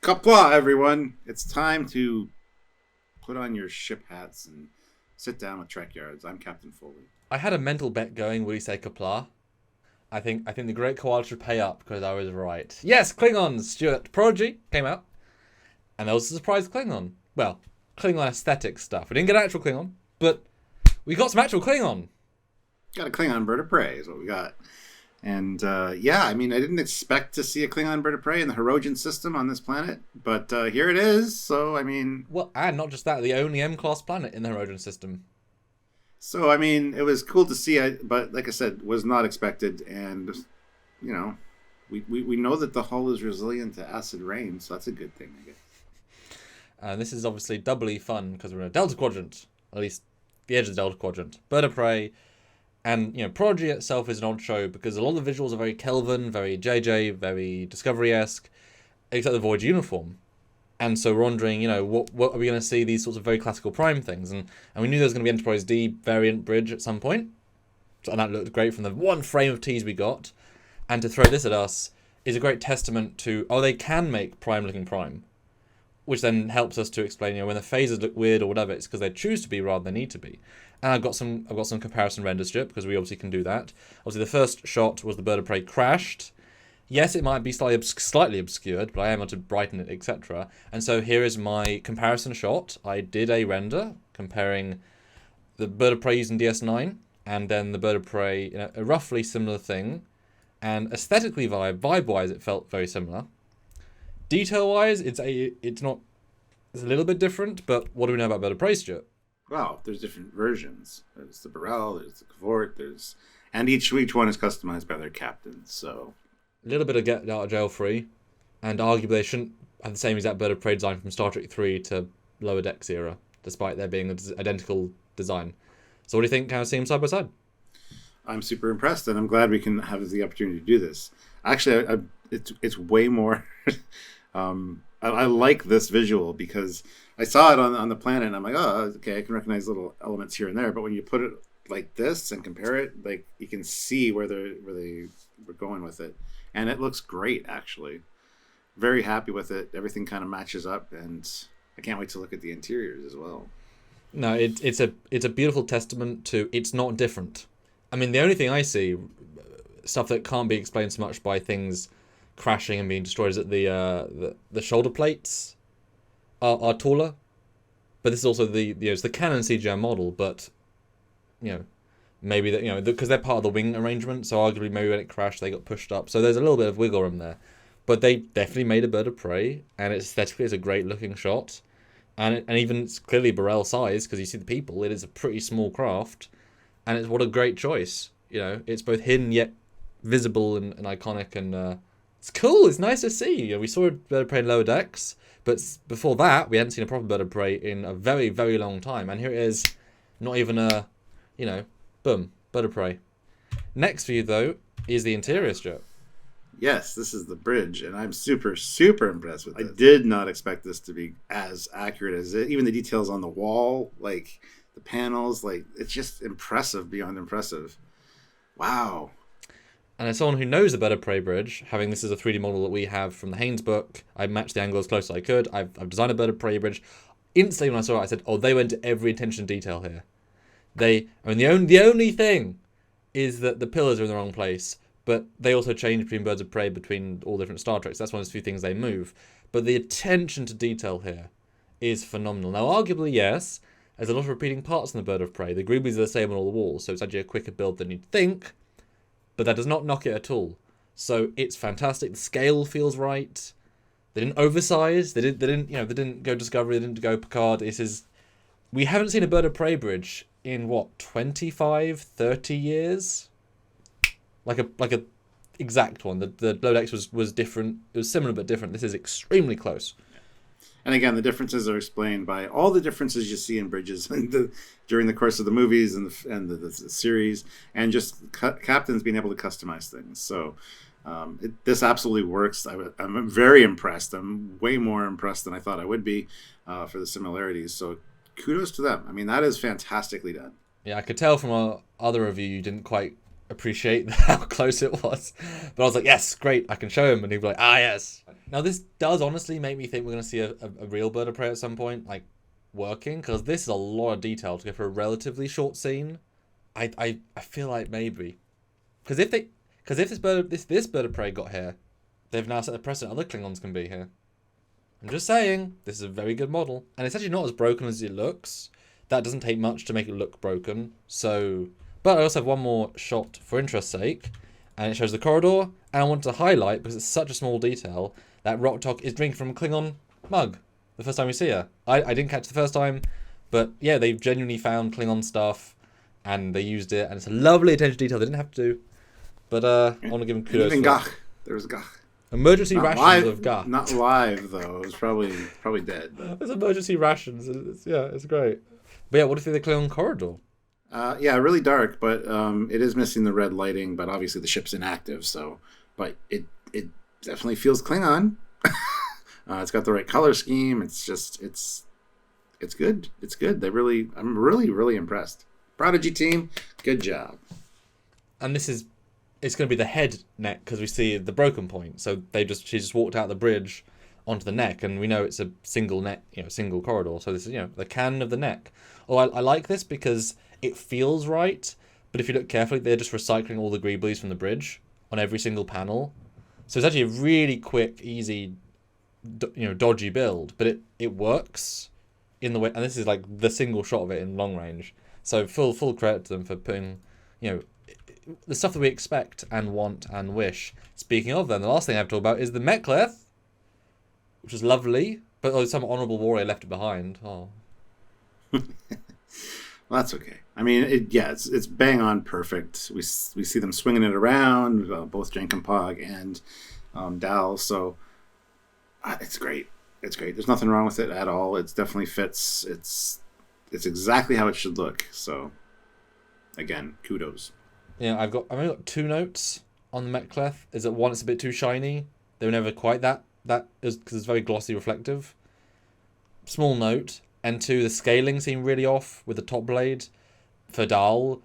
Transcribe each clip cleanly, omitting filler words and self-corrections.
Kapla, everyone! It's time to put on your ship hats and sit down with Trekyards. I'm Captain Foley. I had a mental bet going. Will you say Kapla? I think the Great Koala should pay up because I was right. Yes, Klingons. Stuart Prodigy came out, and there was a surprise Klingon. Well, Klingon aesthetic stuff. We didn't get actual Klingon, but we got some actual Klingon. Got a Klingon bird of prey is what we got. And I didn't expect to see a Klingon bird of prey in the Hirogen system on this planet, but here it is. So, Well, and not just that, the only M-class planet in the Hirogen system. it was cool to see, but like I said, was not expected. And, we know that the hull is resilient to acid rain, so that's a good thing, I guess. And this is obviously doubly fun because we're in a Delta Quadrant, at least the edge of the Delta Quadrant. Bird of prey. And, Prodigy itself is an odd show because a lot of the visuals are very Kelvin, very JJ, very Discovery-esque, except the Voyager uniform. And so we're wondering, what are we going to see these sorts of very classical Prime things? And we knew there was going to be Enterprise D variant bridge at some point. And that looked great from the one frame of tease we got. And to throw this at us is a great testament to, they can make Prime-looking Prime. Which then helps us to explain, when the phases look weird or whatever, it's because they choose to be rather than they need to be. And I've got some comparison renders to it because we obviously can do that. Obviously, the first shot was the bird of prey crashed. Yes, it might be slightly obscured, but I am able to brighten it, etc. And so here is my comparison shot. I did a render comparing the bird of prey using DS9 and then the bird of prey in a roughly similar thing. And aesthetically, vibe-wise, it felt very similar. Detail-wise, it's a little bit different, but what do we know about bird of prey, Stuart? Well, there's different versions. There's the Burrell, there's the Cavort, and each one is customized by their captain. So a little bit of get out of jail free, and arguably they shouldn't have the same exact bird of prey design from Star Trek 3 to Lower Decks era, despite there being an identical design. So what do you think? Kind of see them side by side? I'm super impressed, and I'm glad we can have the opportunity to do this. Actually, it's way more. I like this visual because I saw it on the planet and I'm like, oh, okay, I can recognize little elements here and there. But when you put it like this and compare it, like you can see where they were going with it. And it looks great, actually. Very happy with it. Everything kind of matches up, and I can't wait to look at the interiors as well. No, it's a beautiful testament to it's not different. I mean, the only thing I see, stuff that can't be explained so much by things crashing and being destroyed, is that the shoulder plates are taller, but this is also it's the canon CGI model, but maybe that because they're part of the wing arrangement, so arguably maybe when it crashed they got pushed up, so there's a little bit of wiggle room there. But they definitely made a bird of prey, and aesthetically it's a great looking shot, and even it's clearly Burrell size because you see the people. It is a pretty small craft, and it's what a great choice. It's both hidden yet visible and iconic, and it's cool. It's nice to see. We saw a bird of prey in Lower Decks, but before that, we hadn't seen a proper bird of prey in a very, very long time. And here it is, not even boom, bird of prey. Next for you, though, is the interior strip. Yes, this is the bridge, and I'm super, super impressed with it. I did not expect this to be as accurate as it. Even the details on the wall, like the panels, like it's just impressive beyond impressive. Wow. And as someone who knows the bird of prey bridge, having this as a 3D model that we have from the Haynes book, I matched the angle as close as I could. I've designed a bird of prey bridge. Instantly when I saw it, I said, they went to every attention to detail here. The only thing is that the pillars are in the wrong place, but they also change between birds of prey between all different Star Treks. That's one of the few things they move. But the attention to detail here is phenomenal. Now, arguably, yes, there's a lot of repeating parts in the bird of prey. The Groovies are the same on all the walls, so it's actually a quicker build than you'd think. But that does not knock it at all. So it's fantastic. The scale feels right. They didn't oversize. They didn't go Discovery. They didn't go Picard. We haven't seen a bird of prey bridge in 25, 30 years. Like a exact one. The Lodex was different. It was similar but different. This is extremely close. And again, the differences are explained by all the differences you see in bridges during the course of the movies and the series, and just captains being able to customize things. So this absolutely works. I'm very impressed. I'm way more impressed than I thought I would be for the similarities. So kudos to them. I mean, that is fantastically done. Yeah, I could tell from our other review you didn't quite appreciate how close it was. But I was like, yes, great, I can show him. And he'd be like, ah, yes. Now, this does honestly make me think we're going to see a real bird of prey at some point, like, working. Because this is a lot of detail to go for a relatively short scene. I feel like maybe. Because if this bird of prey got here, they've now set the precedent other Klingons can be here. I'm just saying, this is a very good model. And it's actually not as broken as it looks. That doesn't take much to make it look broken. So, but I also have one more shot for interest's sake. And it shows the corridor. And I want to highlight, because it's such a small detail, that Rok-Tahk is drinking from a Klingon mug. The first time we see her. I didn't catch it the first time. But yeah, they've genuinely found Klingon stuff. And they used it. And it's a lovely attention to detail they didn't have to do. But I want to give them kudos. Even Gach. There was Gach. Emergency Not rations live, of Gach. Not live, though. It was probably dead. But. There's emergency rations. It's great. But yeah, what do you think of the Klingon corridor? Yeah, really dark, but it is missing the red lighting. But obviously the ship's inactive, so. But it definitely feels Klingon. It's got the right color scheme. It's just it's good. It's good. I'm really impressed. Prodigy team, good job. And it's going to be the head neck because we see the broken point. So she just walked out the bridge onto the neck, and we know it's a single neck, single corridor. So this is the cannon of the neck. Oh, I like this because it feels right, but if you look carefully, they're just recycling all the greeblies from the bridge on every single panel. So it's actually a really quick, easy, dodgy build, but it works in the way. And this is like the single shot of it in long range. So full credit to them for putting, the stuff that we expect and want and wish. Speaking of them, the last thing I have to talk about is the Mek'leth, which is lovely, but some honourable warrior left it behind. Oh. Well, that's okay. I mean, it's bang on perfect. We see them swinging it around, both Jankenpog and Dal. So it's great. It's great. There's nothing wrong with it at all. It definitely fits. It's exactly how it should look. So, again, kudos. Yeah, I've only got 2 notes on the Mek'leth. Is that one, it's a bit too shiny. They were never quite that is because it's very glossy, reflective. Small note. And 2, the scaling seemed really off with the top blade for Dal,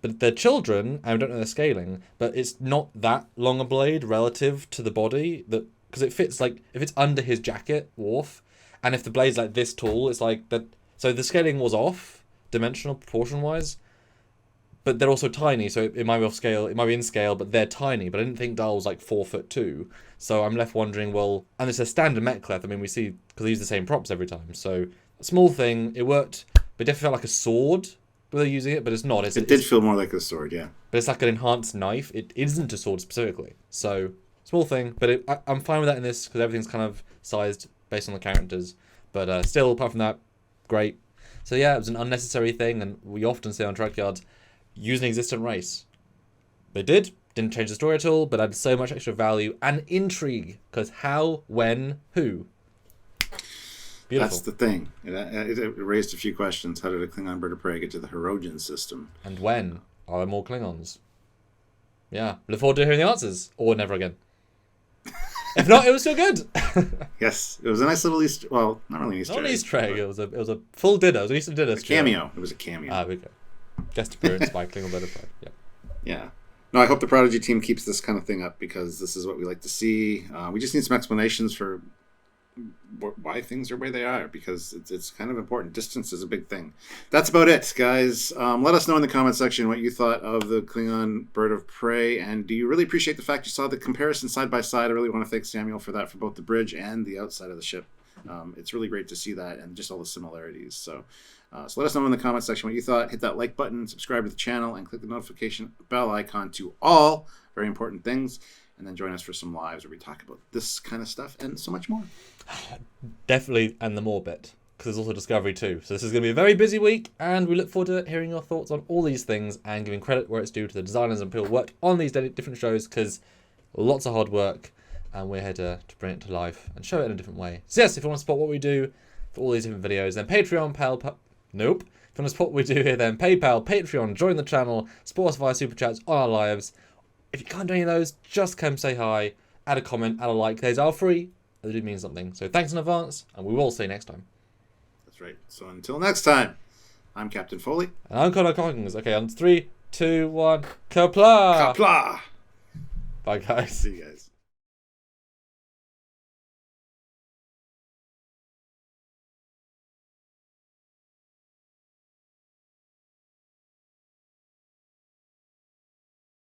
but they're children, and we don't know their scaling, but it's not that long a blade relative to the body, because it fits, like, if it's under his jacket, Worf, and if the blade's like this tall, it's like that. So the scaling was off, dimensional, proportion-wise, but they're also tiny, so it might be off scale, it might be in scale, but they're tiny, but I didn't think Dal was like 4'2", so I'm left wondering, well, and it's a standard Mek'leth, I mean, we see, because they use the same props every time, so, a small thing, it worked, but it definitely felt like a sword, when they're using it, but it's not. It did feel more like a sword, yeah. But it's like an enhanced knife, it isn't a sword specifically, so, small thing, but I'm fine with that in this, because everything's kind of sized based on the characters, but still, apart from that, great. So yeah, it was an unnecessary thing, and we often say on Trekyards, use an existent race. They didn't change the story at all, but added so much extra value and intrigue, because how, when, who. Beautiful. That's the thing. It raised a few questions. How did a Klingon bird of prey get to the Hirogen system? And when? Are there more Klingons? Yeah, look forward to hearing the answers, or never again. If not, it was still good. Yes, it was a nice little Easter. Well, not really Easter egg. Not an Easter egg. It was a full dinner. It was an Easter dinner. A cameo. It was a cameo. Ah, we go. Guest appearance by Klingon bird of prey. Yeah. Yeah. No, I hope the Prodigy team keeps this kind of thing up because this is what we like to see. We just need some explanations for why things are where they are because it's kind of important. Distance is a big thing. That's about it, guys. Let us know in the comment section what you thought of the Klingon bird of prey, and do you really appreciate the fact you saw the comparison side by side? I really want to thank Samuel for that, for both the bridge and the outside of the ship. It's really great to see that and just all the similarities. So let us know in the comment section what you thought. Hit that like button, subscribe to the channel, and click the notification bell icon to all very important things. And then join us for some lives where we talk about this kind of stuff and so much more. Definitely, and the more bit, because there's also Discovery too. So this is going to be a very busy week, and we look forward to hearing your thoughts on all these things and giving credit where it's due to the designers and people who worked on these different shows, because lots of hard work, and we're here to bring it to life and show it in a different way. So yes, if you want to support what we do for all these different videos, then Patreon, nope. If you want to support what we do here, then PayPal, Patreon, join the channel, support us via Super Chats on our lives. If you can't do any of those, just come say hi, add a comment, add a like. Those are free. They do mean something. So thanks in advance, and we will see you next time. That's right. So until next time, I'm Captain Foley. And I'm Connor Coggins. Okay, on 3, 2, 1. Kapla! Kapla! Bye, guys. See you guys.